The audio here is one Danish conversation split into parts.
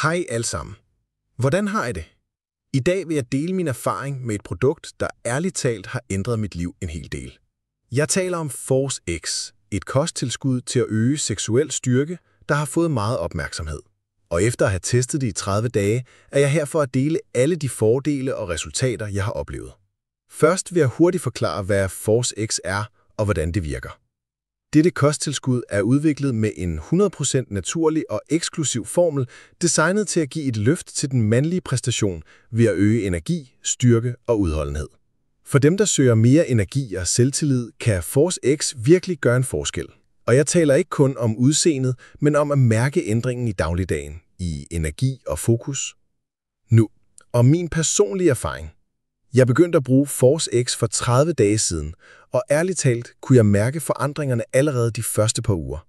Hej alle sammen. Hvordan har I det? I dag vil jeg dele min erfaring med et produkt, der ærligt talt har ændret mit liv en hel del. Jeg taler om Force X, et kosttilskud til at øge seksuel styrke, der har fået meget opmærksomhed. Og efter at have testet det i 30 dage, er jeg her for at dele alle de fordele og resultater, jeg har oplevet. Først vil jeg hurtigt forklare, hvad Force X er og hvordan det virker. Dette kosttilskud er udviklet med en 100% naturlig og eksklusiv formel, designet til at give et løft til den mandlige præstation ved at øge energi, styrke og udholdenhed. For dem, der søger mere energi og selvtillid, kan Force X virkelig gøre en forskel. Og jeg taler ikke kun om udseendet, men om at mærke ændringen i dagligdagen, i energi og fokus. Nu, om min personlige erfaring. Jeg begyndte at bruge Force X for 30 dage siden, og ærligt talt kunne jeg mærke forandringerne allerede de første par uger.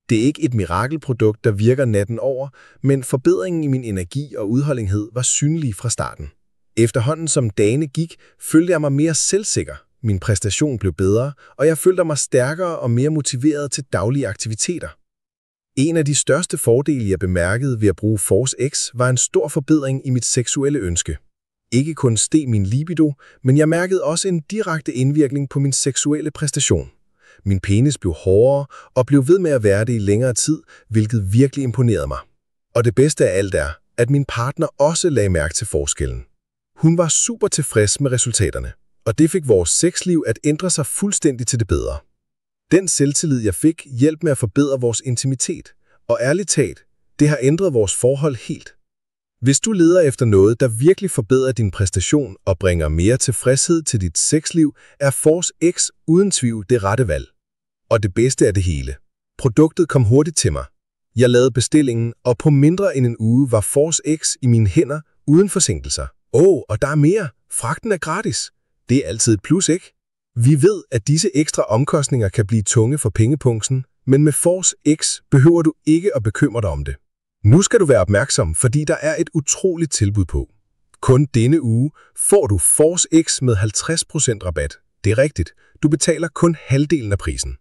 Det er ikke et mirakelprodukt, der virker natten over, men forbedringen i min energi og udholdenhed var synlig fra starten. Efterhånden som dagene gik, følte jeg mig mere selvsikker. Min præstation blev bedre, og jeg følte mig stærkere og mere motiveret til daglige aktiviteter. En af de største fordele, jeg bemærkede ved at bruge Force X, var en stor forbedring i mit seksuelle ønske. Ikke kun steg min libido, men jeg mærkede også en direkte indvirkning på min seksuelle præstation. Min penis blev hårdere og blev ved med at være det i længere tid, hvilket virkelig imponerede mig. Og det bedste af alt er, at min partner også lagde mærke til forskellen. Hun var super tilfreds med resultaterne, og det fik vores sexliv at ændre sig fuldstændig til det bedre. Den selvtillid, jeg fik, hjalp med at forbedre vores intimitet, og ærligt talt, det har ændret vores forhold helt. Hvis du leder efter noget, der virkelig forbedrer din præstation og bringer mere tilfredshed til dit sexliv, er Force X uden tvivl det rette valg. Og det bedste af det hele. Produktet kom hurtigt til mig. Jeg lavede bestillingen, og på mindre end en uge var Force X i mine hænder uden forsinkelser. Og der er mere. Fragten er gratis. Det er altid et plus, ikke? Vi ved, at disse ekstra omkostninger kan blive tunge for pengepunkten, men med Force X behøver du ikke at bekymre dig om det. Nu skal du være opmærksom, fordi der er et utroligt tilbud på. Kun denne uge får du Force X med 50% rabat. Det er rigtigt. Du betaler kun halvdelen af prisen.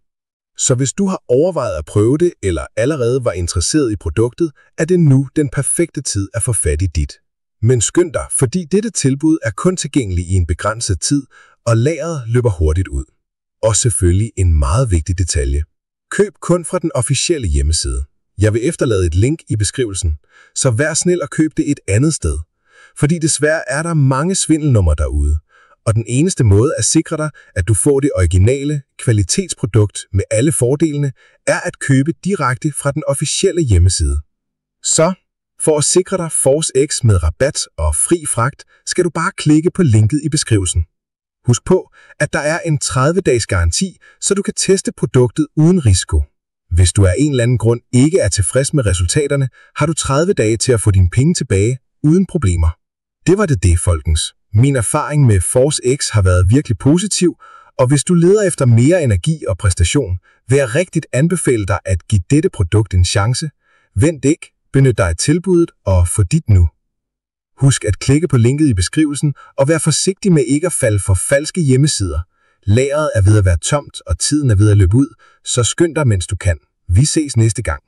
Så hvis du har overvejet at prøve det, eller allerede var interesseret i produktet, er det nu den perfekte tid at få fat i dit. Men skynd dig, fordi dette tilbud er kun tilgængelig i en begrænset tid, og lageret løber hurtigt ud. Og selvfølgelig en meget vigtig detalje. Køb kun fra den officielle hjemmeside. Jeg vil efterlade et link i beskrivelsen, så vær snil og køb det et andet sted. Fordi desværre er der mange svindelnumre derude, og den eneste måde at sikre dig, at du får det originale kvalitetsprodukt med alle fordelene, er at købe direkte fra den officielle hjemmeside. Så, for at sikre dig Force X med rabat og fri fragt, skal du bare klikke på linket i beskrivelsen. Husk på, at der er en 30-dages garanti, så du kan teste produktet uden risiko. Hvis du af en eller anden grund ikke er tilfreds med resultaterne, har du 30 dage til at få dine penge tilbage uden problemer. Det var det, folkens. Min erfaring med Force X har været virkelig positiv, og hvis du leder efter mere energi og præstation, vil jeg rigtig anbefale dig at give dette produkt en chance. Vent ikke, benyt dig af tilbuddet og få dit nu. Husk at klikke på linket i beskrivelsen og vær forsigtig med ikke at falde for falske hjemmesider. Lageret er ved at være tomt, og tiden er ved at løbe ud, så skynd dig, mens du kan. Vi ses næste gang.